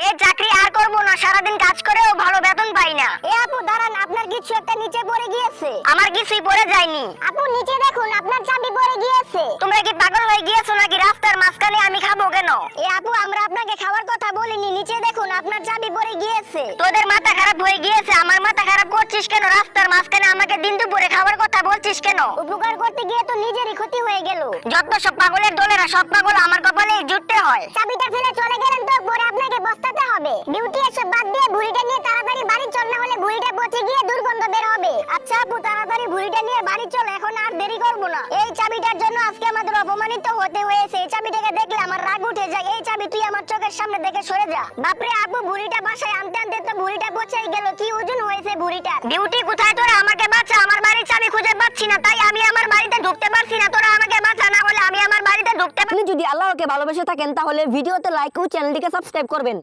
এই চাকরি আর করব না, সারাদিন কাজ করেও ভালো বেতন পাই না। এ আপু দাঁড়ান, আপনার কিছু একটা নিচে পড়ে গিয়েছে। আমার কিছুই পড়ে যায়নি। আপু নিচে দেখুন, আপনার চাবি পড়ে গিয়েছে। তোমরা কি পাগল হয়ে গিয়েছো নাকি? রাস্তার মাঝখানে আমি খাবো কেন? এ আপু আমরা আপনাকে খাওয়ার কথা বলিনি, নিচে দেখুন আপনার চাবি পড়ে গিয়েছে। তোদের মাথা খারাপ হয়ে গিয়েছে? আমার মাথা খারাপ করছিস কেন? রাস্তার মাঝখানে আমাকে দিন দুপুরে খাওয়ার কথা বলছিস কেন? উপকার করতে গিয়ে তো নিজেরই ক্ষতি হয়ে গেল। যত সব পাগলের দলেরা, সব পাগল আমার কপালে জুটতে হয়। চাবিটা ফেলে চলে গেলেন তো পরে আপনাকে বস্তাতে হবে। ডিউটি এসব বাদ দিয়ে ভুড়িটা নিয়ে তাড়াতাড়ি বাড়ি চল, না হলে ভুড়িটা পচে গিয়ে দুর্গন্ধ বের হবে। আচ্ছা আপু তাড়াতাড়ি ভুড়িটা নিয়ে বাড়ি চল, এখন আর দেরি করব না। এই চাবিটার জন্য আজকে আমাদের অপমানিত হতে হয়েছে। এই চাবিটাকে দেখলে আমার রাগ উঠে যায়। এই চাবি তুই আমার চোখের সামনে থেকে সরে যা। বাপরে আপু, ভুড়িটা বাসায় আনতে আনতে তো ভুড়িটা পচেই গেল। কি ওজন হয়েছে ভুড়িটার। ডিউটি কোথায় তোরা? আমাকে বাঁচা, আমার বাড়ির চাবি খুঁজে পাচ্ছি না, তাই আমি আমার বাড়িতে ঢুকতে পারছি না। তোরা আমাকে বাঁচা, না হলে আমি আমার বাড়িতে ঢুকতে আপনি যদি আল্লাহকে ভালোবেসে থাকেন তাহলে ভিডিওতে লাইক ও চ্যানেলটিকে সাবস্ক্রাইব করবেন।